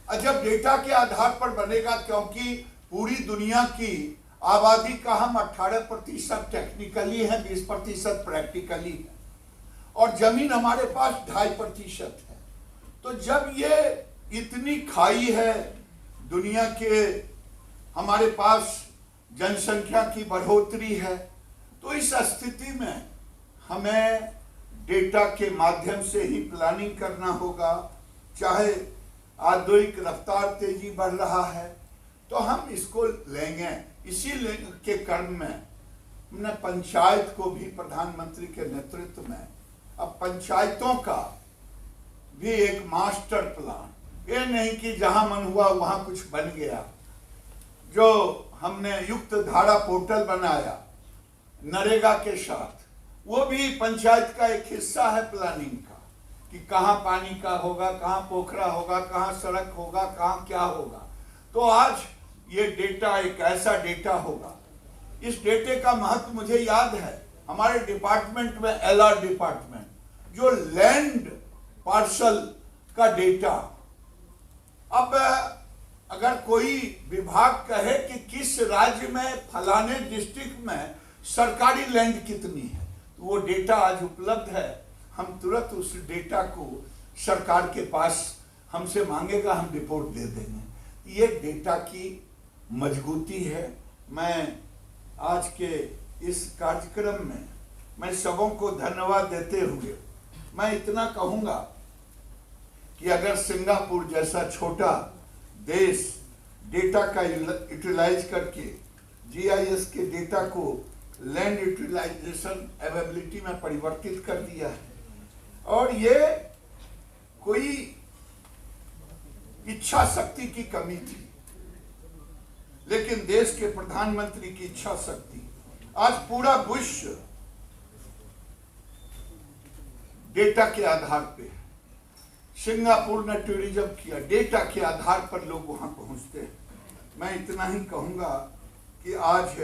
और जब डेटा के आधार पर बनेगा, क्योंकि पूरी दुनिया की आबादी का हम 18% टेक्निकली है, 20% प्रैक्टिकली है, और जमीन हमारे पास 2.5% है। तो जब ये इतनी खाई है दुनिया के, हमारे पास जनसंख्या की बढ़ोतरी है, तो इस स्थिति में हमें डेटा के माध्यम से ही प्लानिंग करना होगा। चाहे औद्योगिक रफ्तार तेजी बढ़ रहा है तो हम इसको लेंगे। इसी के क्रम में हमने पंचायत को भी प्रधानमंत्री के नेतृत्व में, अब पंचायतों का भी एक मास्टर प्लान, ये नहीं कि जहां मन हुआ वहां कुछ बन गया। जो हमने युक्त धारा पोर्टल बनाया नरेगा के साथ, वो भी पंचायत का एक हिस्सा है प्लानिंग का, कि कहाँ पानी का होगा, कहाँ पोखरा होगा, कहाँ सड़क होगा, कहाँ क्या होगा। तो आज ये डेटा एक ऐसा डेटा होगा, इस डेटे का महत्व मुझे याद है हमारे डिपार्टमेंट में, एलआर डिपार्टमेंट, जो लैंड पार्सल का डेटा। अब अगर कोई विभाग कहे कि किस राज्य में फलाने डिस्ट्रिक्ट में सरकारी लैंड कितनी है, तो वो डेटा आज उपलब्ध है। हम तुरंत उस डेटा को सरकार के पास हमसे मांगेगा, हम रिपोर्ट दे देंगे। ये डेटा की मजबूती है। मैं आज के इस कार्यक्रम में मैं सबों को धन्यवाद देते हुए मैं इतना कहूँगा कि अगर सिंगापुर जैसा छोटा देश डेटा का यूटिलाइज करके जीआईएस के डेटा को लैंड यूटिलाइजेशन अवेलेबिलिटी में परिवर्तित कर दिया है, और ये कोई इच्छा शक्ति की कमी थी, लेकिन देश के प्रधानमंत्री की इच्छा शक्ति, आज पूरा विश्व डेटा के आधार पे है। सिंगापुर ने टूरिज्म किया, डेटा के आधार पर लोग वहां पहुंचते हैं। मैं इतना ही कहूंगा कि आज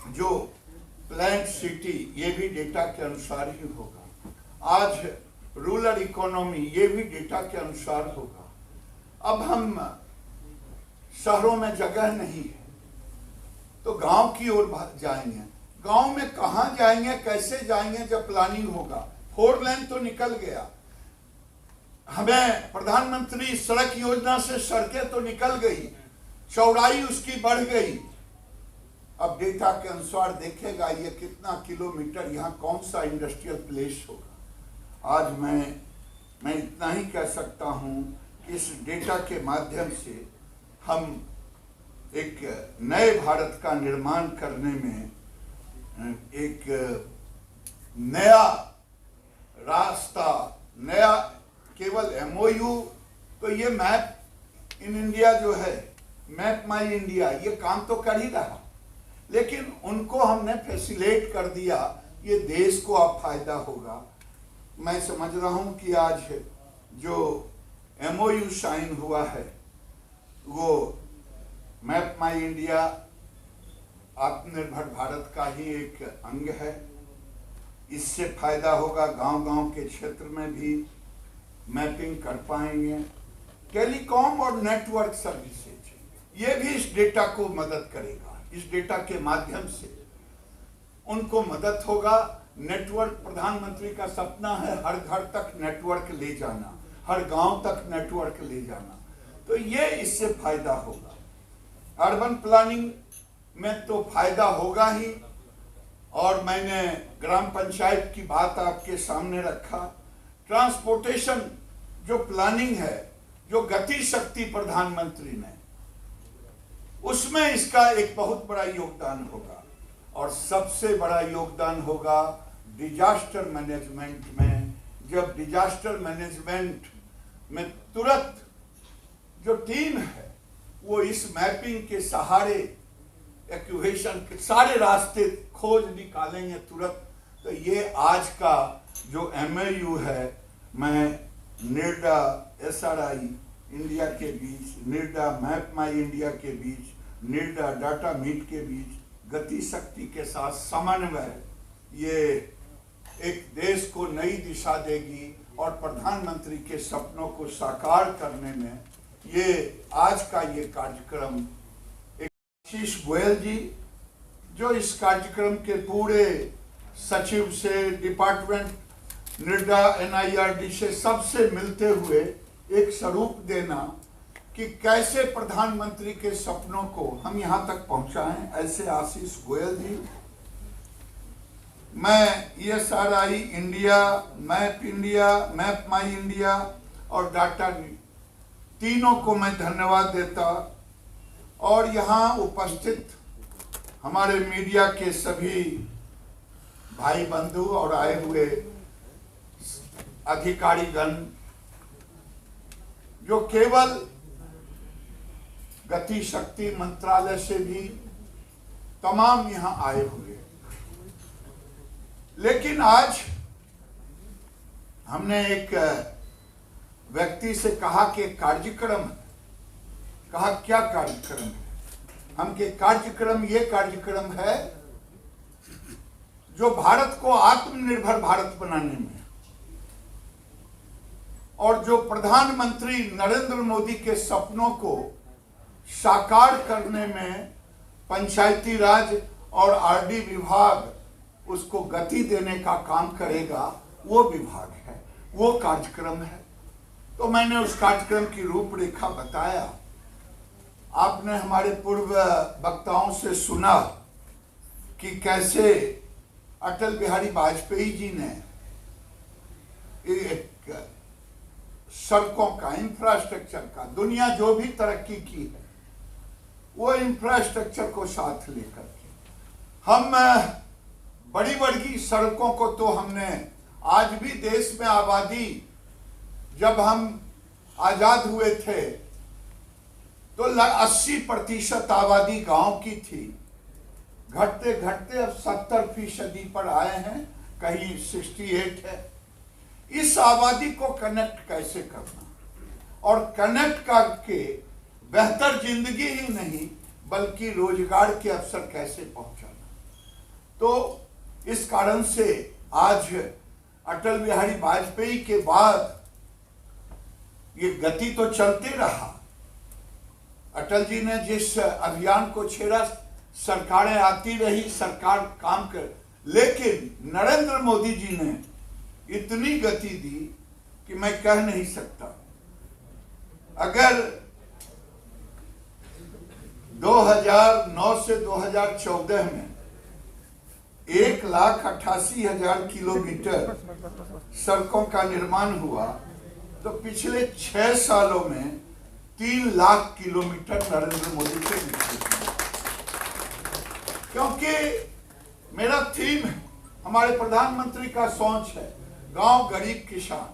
जो प्लान्ड सिटी, ये भी डेटा के अनुसार ही होगा। आज रूरल इकोनॉमी, ये भी डेटा के अनुसार होगा। अब हम शहरों में जगह नहीं है तो गांव की ओर जाएंगे। गांव में कहां जाएंगे, कैसे जाएंगे, जब प्लानिंग होगा। 4 लेन तो निकल गया, हमें प्रधानमंत्री सड़क योजना से सड़कें तो निकल गई, चौड़ाई उसकी बढ़ गई। अब डेटा के अनुसार देखेगा ये कितना किलोमीटर, यहाँ कौन सा इंडस्ट्रियल प्लेस होगा। आज मैं इतना ही कह सकता हूँ कि इस डेटा के माध्यम से हम एक नए भारत का निर्माण करने में एक नया रास्ता, नया केवल एमओयू, तो ये मैप इन इंडिया जो है, मैप माई इंडिया, ये काम तो कर ही रहा, लेकिन उनको हमने फैसिलिटेट कर दिया, ये देश को अब फायदा होगा। मैं समझ रहा हूं कि आज जो एमओयू साइन हुआ है वो मैप माई इंडिया आत्मनिर्भर भारत का ही एक अंग है। इससे फायदा होगा, गांव-गांव के क्षेत्र में भी मैपिंग कर पाएंगे। टेलीकॉम और नेटवर्क सर्विसेज, ये भी इस डेटा को मदद करेगा। इस डेटा के माध्यम से उनको मदद होगा। नेटवर्क, प्रधानमंत्री का सपना है हर घर तक नेटवर्क ले जाना, हर गांव तक नेटवर्क ले जाना, तो ये इससे फायदा होगा। अर्बन प्लानिंग में तो फायदा होगा ही, और मैंने ग्राम पंचायत की बात आपके सामने रखा। ट्रांसपोर्टेशन जो प्लानिंग है, जो गति शक्ति प्रधानमंत्री ने, उसमें इसका एक बहुत बड़ा योगदान होगा। और सबसे बड़ा योगदान होगा डिजास्टर मैनेजमेंट में। जब डिजास्टर मैनेजमेंट में तुरंत जो टीम है वो इस मैपिंग के सहारे एक्यूवेशन के सारे रास्ते खोज निकालेंगे तुरंत, तो ये आज का जो एमओयू है, मैं निर्डा, एसआरआई इंडिया के बीच, निर्डा मैप माई इंडिया के बीच, निर्डा डाटा मीट के बीच गति शक्ति के साथ समन्वय, ये एक देश को नई दिशा देगी और प्रधानमंत्री के सपनों को साकार करने में ये आज का ये कार्यक्रम एक आशीष गोयल जी, जो इस कार्यक्रम के पूरे सचिव से, डिपार्टमेंट, निर्डा, NIRD से सबसे मिलते हुए एक स्वरूप देना कि कैसे प्रधानमंत्री के सपनों को हम यहाँ तक पहुँचाएं, ऐसे आशीष गोयल जी। मैं ESRI इंडिया, मैप माई इंडिया और डाटा तीनों को मैं धन्यवाद देता, और यहाँ उपस्थित हमारे मीडिया के सभी भाई बंधु और आए हुए अधिकारीगण, जो केवल गति शक्ति मंत्रालय से भी तमाम यहाँ आए हुए। लेकिन आज हमने एक व्यक्ति से कहा कि कार्यक्रम, कहा क्या कार्यक्रम है? हम के कार्यक्रम ये कार्यक्रम है जो भारत को आत्मनिर्भर भारत बनाने में, और जो प्रधानमंत्री नरेंद्र मोदी के सपनों को साकार करने में पंचायती राज और RD विभाग उसको गति देने का काम करेगा, वो विभाग है, वो कार्यक्रम है। तो मैंने उस कार्यक्रम की रूपरेखा बताया। आपने हमारे पूर्व वक्ताओं से सुना कि कैसे अटल बिहारी वाजपेयी जी ने एक सड़कों का, इंफ्रास्ट्रक्चर का, दुनिया जो भी तरक्की की है वो इंफ्रास्ट्रक्चर को साथ लेकर के हम बड़ी बड़ी सड़कों को, तो हमने आज भी देश में आबादी, जब हम आजाद हुए थे तो 80% आबादी गांव की थी, घटते घटते अब 70% पर आए हैं, कहीं 68 है। इस आबादी को कनेक्ट कैसे करना, और कनेक्ट करके बेहतर जिंदगी ही नहीं बल्कि रोजगार के अवसर कैसे पहुंचाना। तो इस कारण से आज अटल बिहारी वाजपेयी के बाद ये गति तो चलते रहा। अटल जी ने जिस अभियान को छेड़ा, सरकारें आती रही, सरकार काम कर, लेकिन नरेंद्र मोदी जी ने इतनी गति दी कि मैं कह नहीं सकता। अगर 2009 से 2014 में 1,88,000 किलोमीटर सड़कों का निर्माण हुआ, तो पिछले 6 सालों में 3 लाख किलोमीटर नरेंद्र मोदी के नेतृत्व। क्योंकि मेरा थीम, हमारे प्रधानमंत्री का सोच है गांव गरीब किसान,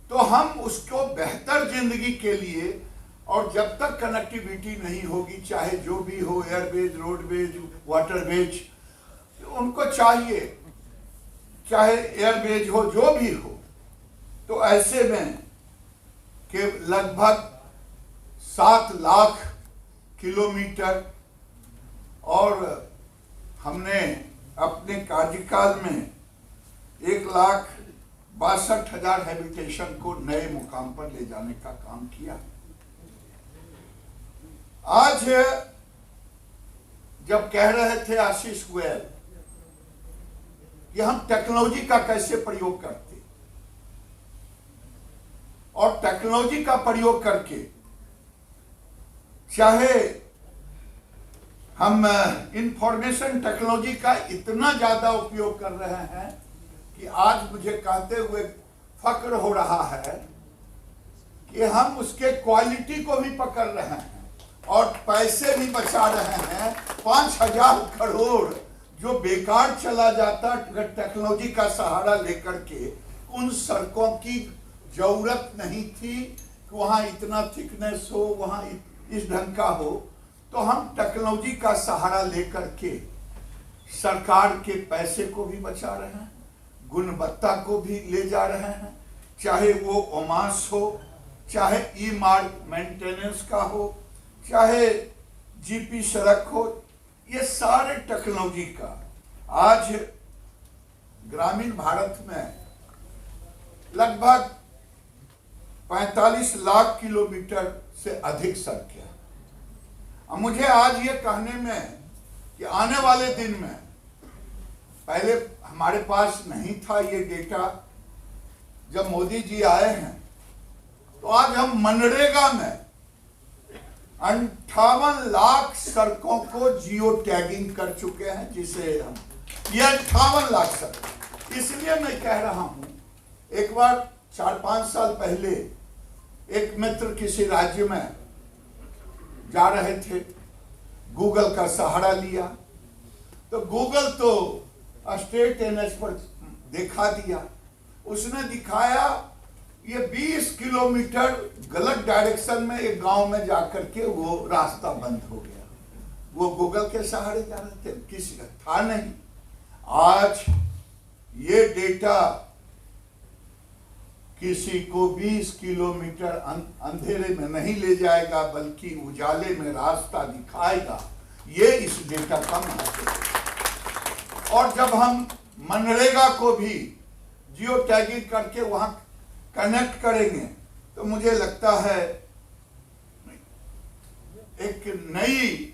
तो हम उसको बेहतर जिंदगी के लिए, और जब तक कनेक्टिविटी नहीं होगी, चाहे जो भी हो, एयरवेज, रोडवेज, वाटरवेज, उनको चाहिए, चाहे एयरवेज हो, जो भी हो, तो ऐसे में कि लगभग 7 लाख किलोमीटर, और हमने अपने कार्यकाल में 1,62,000 हैबिटेशन को नए मुकाम पर ले जाने का काम किया। आज जब कह रहे थे आशीष गोयल कि हम टेक्नोलॉजी का कैसे प्रयोग करते, और टेक्नोलॉजी का प्रयोग करके चाहे हम इंफॉर्मेशन टेक्नोलॉजी का इतना ज्यादा उपयोग कर रहे हैं कि आज मुझे कहते हुए फक्र हो रहा है कि हम उसके क्वालिटी को भी पकड़ रहे हैं और पैसे भी बचा रहे हैं। 5,000 करोड़ जो बेकार चला जाता टेक्नोलॉजी का सहारा लेकर के, उन सड़कों की जरूरत नहीं थी कि वहाँ इतना थिकनेस हो, वहाँ इस ढंग का हो, तो हम टेक्नोलॉजी का सहारा लेकर के सरकार के पैसे को भी बचा रहे हैं, गुणवत्ता को भी ले जा रहे हैं, चाहे वो ओमास हो, चाहे ई-मार्ग मेंटेनेंस का हो, चाहे जीपी सड़क हो, ये सारे टेक्नोलॉजी का आज ग्रामीण भारत में लगभग 45 लाख किलोमीटर से अधिक सड़कें। अब मुझे आज ये कहने में कि आने वाले दिन में, पहले हमारे पास नहीं था ये डेटा, जब मोदी जी आए हैं तो आज हम मनरेगा में 58 लाख सड़कों को जियो टैगिंग कर चुके हैं, जिसे हम ये 58 लाख सड़क। इसलिए मैं कह रहा हूं, एक बार 4-5 साल पहले एक मित्र किसी राज्य में जा रहे थे, गूगल का सहारा लिया तो गूगल तो स्टेट एनएच पर दिखा दिया। उसने दिखाया ये 20 किलोमीटर गलत डायरेक्शन में एक गांव में जाकर के वो रास्ता बंद हो गया। वो गूगल के सहारे जा रहे थे, किसी का था नहीं। आज ये डेटा किसी को 20 किलोमीटर अंधेरे में नहीं ले जाएगा, बल्कि उजाले में रास्ता दिखाएगा। ये इस डेटा का महत्व है। और जब हम मनरेगा को भी जियो टैगिंग करके वहां कनेक्ट करेंगे तो मुझे लगता है एक नई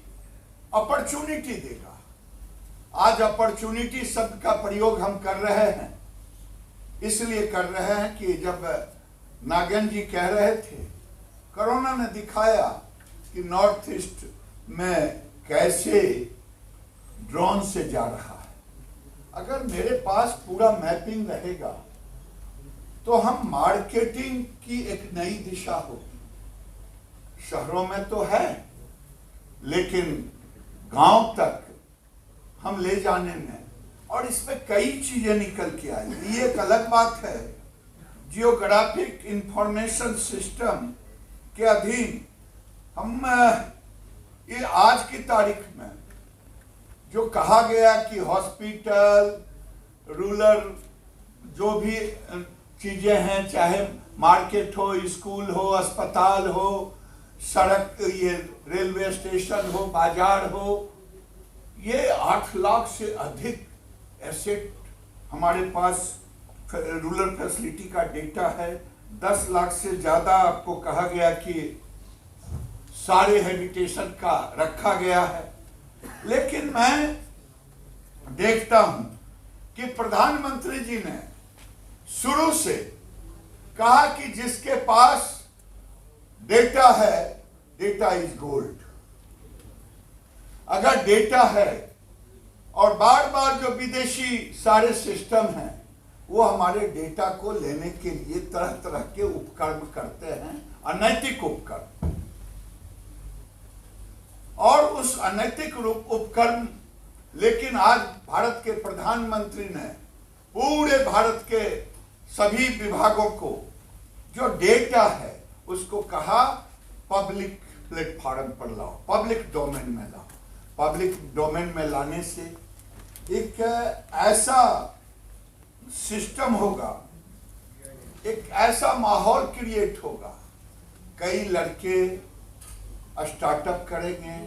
अपॉर्चुनिटी देगा। आज अपॉर्चुनिटी शब्द का प्रयोग हम कर रहे हैं, इसलिए कर रहे हैं कि जब नागन जी कह रहे थे, कोरोना ने दिखाया कि नॉर्थ ईस्ट में कैसे ड्रोन से जा रहा है। अगर मेरे पास पूरा मैपिंग रहेगा तो हम मार्केटिंग की एक नई दिशा होगी। शहरों में तो है, लेकिन गांव तक हम ले जाने में, और इसमें कई चीजें निकल के आएंगी। ये एक अलग बात है। जियोग्राफिक इंफॉर्मेशन सिस्टम के अधीन हम ये आज की तारीख में जो कहा गया कि हॉस्पिटल, रूरल जो भी चीजें हैं, चाहे मार्केट हो, स्कूल हो, अस्पताल हो, सड़क, ये रेलवे स्टेशन हो, बाजार हो, ये 8 लाख से अधिक एसेट हमारे पास रूरल फैसिलिटी का डेटा है। 10 लाख से ज्यादा आपको कहा गया कि सारे हैबिटेशन का रखा गया है। लेकिन मैं देखता हूं कि प्रधानमंत्री जी ने शुरू से कहा कि जिसके पास डेटा है, डेटा इज गोल्ड। अगर डेटा है, और बार बार जो विदेशी सारे सिस्टम हैं वो हमारे डेटा को लेने के लिए तरह तरह के उपक्रम करते हैं, अनैतिक उपक्रम। और उस अनैतिक उपक्रम, लेकिन आज भारत के प्रधानमंत्री ने पूरे भारत के सभी विभागों को जो डेटा है उसको कहा पब्लिक प्लेटफॉर्म पर लाओ, पब्लिक डोमेन में लाओ। पब्लिक डोमेन में लाने से एक ऐसा सिस्टम होगा, एक ऐसा माहौल क्रिएट होगा। कई लड़के स्टार्टअप करेंगे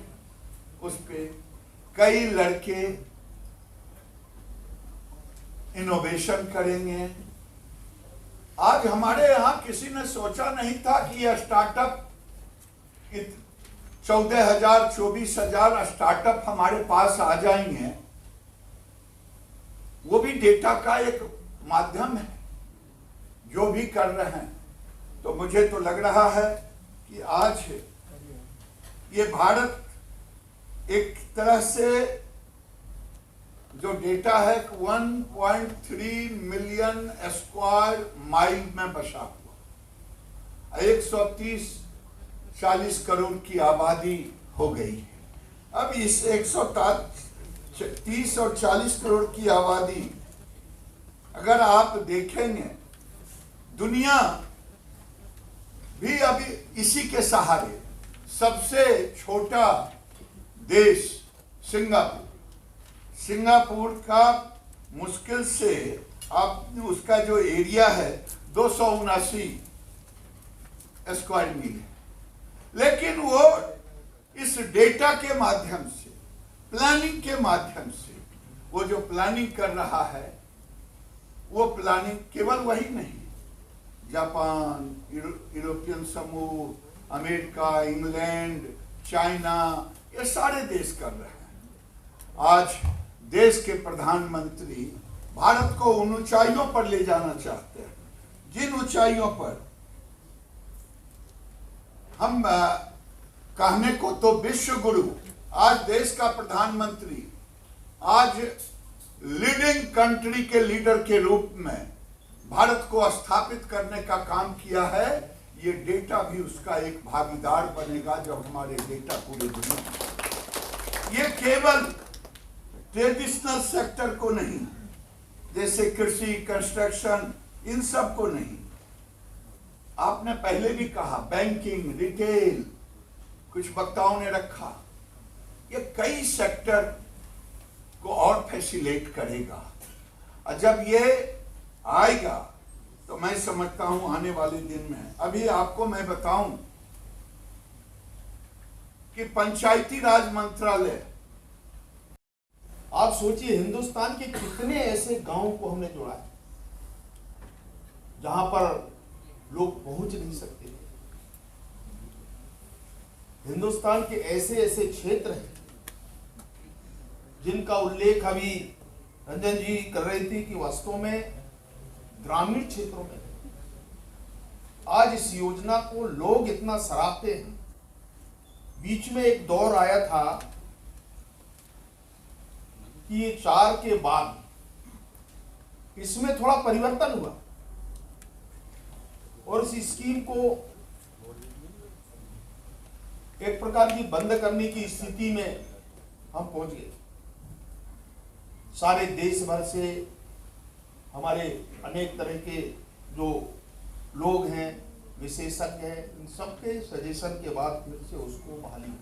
उस पे, कई लड़के इनोवेशन करेंगे। आज हमारे यहाँ किसी ने सोचा नहीं था कि यह स्टार्टअप 14,000 24,000 स्टार्टअप हमारे पास आ जाएंगे। वो भी डेटा का एक माध्यम है जो भी कर रहे हैं। तो मुझे तो लग रहा है कि आज ये भारत एक तरह से जो डेटा है 1.3 मिलियन स्क्वायर माइल में बसा हुआ, 130-40 करोड़ की आबादी हो गई है। अब इस 130 और 40 करोड़ की आबादी अगर आप देखेंगे, दुनिया भी अभी इसी के सहारे, सबसे छोटा देश सिंगापुर का मुश्किल से आप उसका जो एरिया है 279 स्क्वायर मील है, लेकिन वो इस डेटा के माध्यम से, प्लानिंग के माध्यम से, वो जो प्लानिंग कर रहा है, वो प्लानिंग केवल वही नहीं, जापान, यूरोपियन समूह, अमेरिका, इंग्लैंड, चाइना, ये सारे देश कर रहे हैं। आज देश के प्रधानमंत्री भारत को उन ऊंचाइयों पर ले जाना चाहते हैं जिन ऊंचाइयों पर हम कहने को तो विश्व गुरु, आज देश का प्रधानमंत्री, आज लीडिंग कंट्री के लीडर के रूप में भारत को स्थापित करने का काम किया है। ये डेटा भी उसका एक भागीदार बनेगा जब हमारे डेटा पूरे दुनिया में। ये केवल ट्रेडिशनल सेक्टर को नहीं, जैसे कृषि, कंस्ट्रक्शन, इन सब को नहीं, आपने पहले भी कहा बैंकिंग, रिटेल, कुछ वक्ताओं ने रखा, ये कई सेक्टर को और फैसिलेट करेगा। और जब ये आएगा तो मैं समझता हूं आने वाले दिन में, अभी आपको मैं बताऊं कि पंचायती राज मंत्रालय, आप सोचिए हिंदुस्तान के कितने ऐसे गांवों को हमने जोड़ा है जहां पर लोग पहुंच नहीं सकते थे। हिंदुस्तान के ऐसे ऐसे क्षेत्र हैं जिनका उल्लेख अभी रंजन जी कर रही थी कि वास्तव में ग्रामीण क्षेत्रों में आज इस योजना को लोग इतना सराहते हैं। बीच में एक दौर आया था कि 4 के बाद इसमें थोड़ा परिवर्तन हुआ और इस स्कीम को एक प्रकार की बंद करने की स्थिति में हम पहुंच गए। सारे देश भर से हमारे अनेक तरह के जो लोग हैं, विशेषज्ञ हैं, इन सबके सजेशन के बाद फिर से उसको बहाली हुई।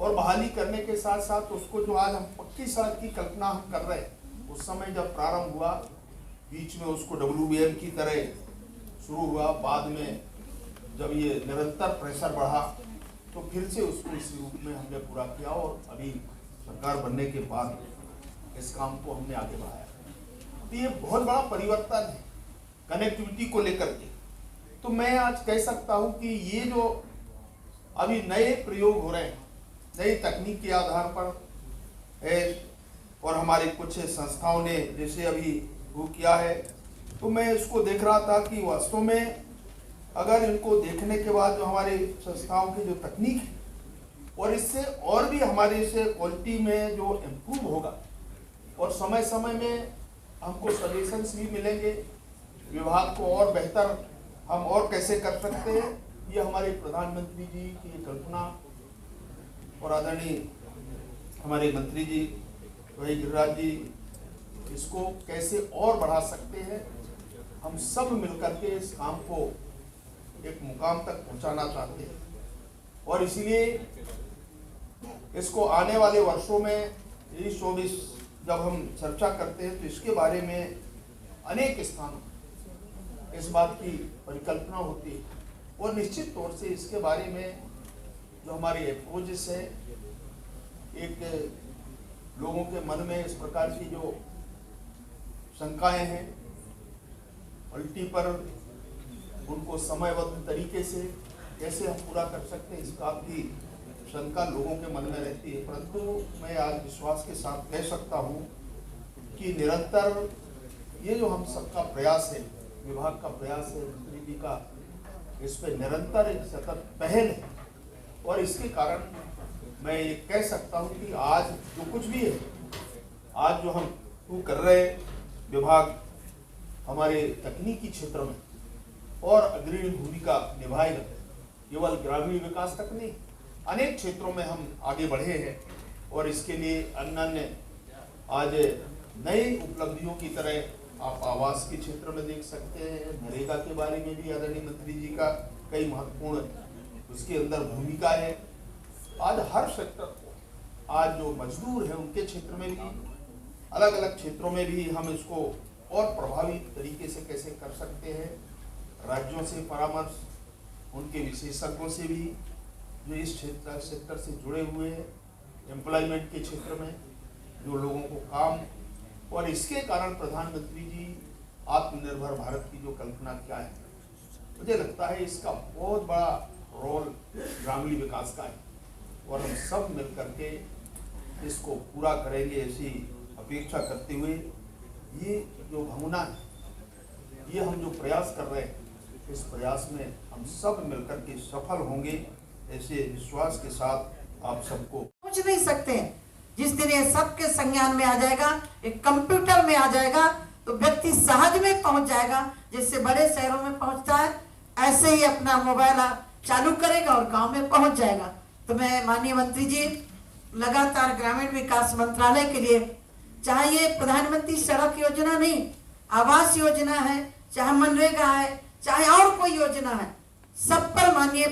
और बहाली करने के साथ साथ उसको जो आज हम पक्की सड़क की कल्पना हम कर रहे हैं, उस समय जब प्रारंभ हुआ बीच में उसको WBM की तरह शुरू हुआ, बाद में जब ये निरंतर प्रेशर बढ़ा तो फिर से उसको इस रूप में हमने पूरा किया और अभी सरकार बनने के बाद इस काम को हमने आगे बढ़ाया। तो ये बहुत बड़ा परिवर्तन है कनेक्टिविटी को लेकर के। तो मैं आज कह सकता हूं कि ये जो अभी नए प्रयोग हो रहे हैं, नई तकनीक के आधार पर है, और हमारी कुछ संस्थाओं ने जैसे अभी वो किया है, तो मैं इसको देख रहा था कि वास्तव में अगर इनको देखने के बाद जो हमारे संस्थाओं की जो तकनीक है और इससे और भी हमारे से क्वालिटी में जो इम्प्रूव होगा और समय समय में हमको सजेशंस भी मिलेंगे, विभाग को और बेहतर हम और कैसे कर सकते हैं, ये हमारे प्रधानमंत्री जी की कल्पना और आदरणीय हमारे मंत्री जी वही गिरिराज जी इसको कैसे और बढ़ा सकते हैं, हम सब मिलकर के इस काम को एक मुकाम तक पहुंचाना चाहते हैं। और इसीलिए इसको आने वाले वर्षों में 2024 जब हम चर्चा करते हैं तो इसके बारे में अनेक स्थानों इस बात की परिकल्पना होती है और निश्चित तौर से इसके बारे में जो हमारी अप्रोचेस है, एक लोगों के मन में इस प्रकार की जो शंकाएं हैं, मल्टीपल उनको समयबद्ध तरीके से कैसे हम पूरा कर सकते हैं, इसका भी शंका लोगों के मन में रहती है। परंतु मैं आज विश्वास के साथ कह सकता हूं कि निरंतर ये जो हम सबका प्रयास है, विभाग का प्रयास है, मंत्री जी का इस पे निरंतर एक सतत पहल है और इसके कारण मैं ये कह सकता हूं कि आज जो कुछ भी है, आज जो हम कर रहे विभाग हमारे तकनीकी क्षेत्र में और अग्रणी भूमिका निभाएगा। केवल ग्रामीण विकास तक नहीं, अनेक क्षेत्रों में हम आगे बढ़े हैं और इसके लिए अन्य आज नई उपलब्धियों की तरह आप आवास के क्षेत्र में देख सकते हैं, नरेगा के बारे में भी आदरणीय मंत्री जी का कई महत्वपूर्ण उसके अंदर भूमिका है। आज हर सेक्टर को, आज जो मजदूर हैं उनके क्षेत्र में भी, अलग अलग क्षेत्रों में भी हम इसको और प्रभावी तरीके से कैसे कर सकते हैं, राज्यों से परामर्श, उनके विशेषज्ञों से भी जो इस सेक्टर से जुड़े हुए हैं, एम्प्लॉयमेंट के क्षेत्र में जो लोगों को काम, और इसके कारण प्रधानमंत्री जी आत्मनिर्भर भारत की जो कल्पना क्या है, मुझे लगता है इसका बहुत बड़ा रोल ग्रामीण विकास का है और हम सब मिल करके इसको पूरा करेंगे ऐसी अपेक्षा करते हुए ये जो भावना है, ये हम जो प्रयास कर रहे हैं, इस प्रयास में हम सब मिलकर के सफल होंगे ऐसे विश्वास के साथ आप सबको सोच नहीं सकते। जिस दिन ये सबके संज्ञान में आ जाएगा, एक कंप्यूटर में आ जाएगा, तो व्यक्ति सहज में पहुंच जाएगा। जैसे बड़े शहरों में पहुंचता है, ऐसे ही अपना मोबाइल चालू करेगा और गांव में पहुंच जाएगा। तो मैं माननीय मंत्री जी लगातार ग्रामीण विकास मंत्रालय के लिए, चाहे ये प्रधानमंत्री सड़क योजना नहीं, आवास योजना है, चाहे मनरेगा है, चाहे और कोई योजना है, सब पर माननीय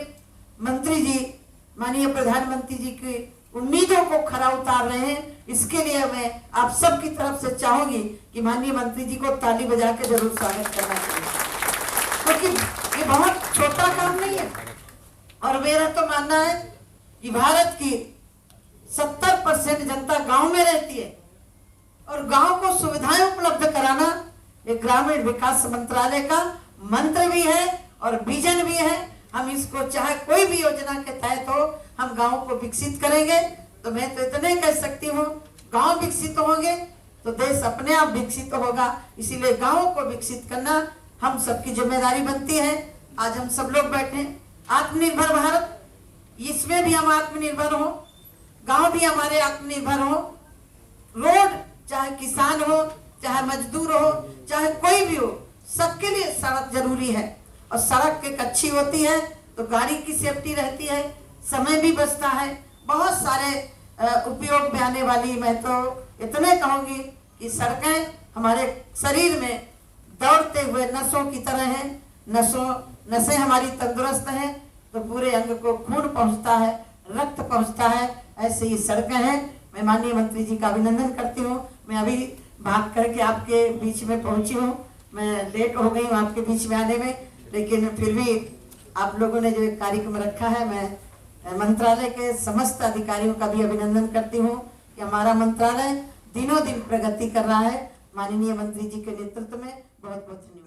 मंत्री जी, माननीय प्रधानमंत्री जी की उम्मीदों को खरा उतार रहे हैं। इसके लिए मैं आप सब की तरफ से चाहूंगी कि माननीय मंत्री जी को ताली बजा के जरूर स्वागत करना चाहिए, क्योंकि ये बहुत छोटा काम नहीं है। और मेरा तो मानना है कि भारत की 70% जनता गांव में रहती है और गांव को सुविधाएं उपलब्ध कराना एक ग्रामीण विकास मंत्रालय का मंत्र भी है और विजन भी है। हम इसको चाहे कोई भी योजना के तहत हो, हम गांव को विकसित करेंगे। तो मैं तो इतने कह सकती हूँ, गांव विकसित होंगे तो देश अपने आप विकसित होगा। इसीलिए गांवों को विकसित करना हम सबकी जिम्मेदारी बनती है। आज हम सब लोग बैठे, आत्मनिर्भर भारत, इसमें भी हम आत्मनिर्भर हो, गांव भी हमारे आत्मनिर्भर हो। रोड, चाहे किसान हो, चाहे मजदूर हो, चाहे कोई भी हो, सबके लिए सड़क जरूरी है। और सड़क एक अच्छी होती है तो गाड़ी की सेफ्टी रहती है, समय भी बचता है, बहुत सारे उपयोग में आने वाली। मैं तो इतने कहूंगी कि सड़कें हमारे शरीर में दौड़ते हुए नसों की तरह हैं। नसें हमारी तंदुरुस्त हैं तो पूरे अंग को खून पहुंचता है, रक्त पहुंचता है। ऐसे ही सड़कें हैं। मैं माननीय मंत्री जी का अभिनंदन करती हूँ। मैं अभी भाग करके आपके बीच में पहुंची हूँ, मैं लेट हो गई हूँ आपके बीच में आने में, लेकिन फिर भी आप लोगों ने जो एक कार्यक्रम रखा है, मैं मंत्रालय के समस्त अधिकारियों का भी अभिनंदन करती हूँ कि हमारा मंत्रालय दिनों दिन प्रगति कर रहा है। माननीय मंत्री जी के नेतृत्व में बहुत बहुत धन्यवाद।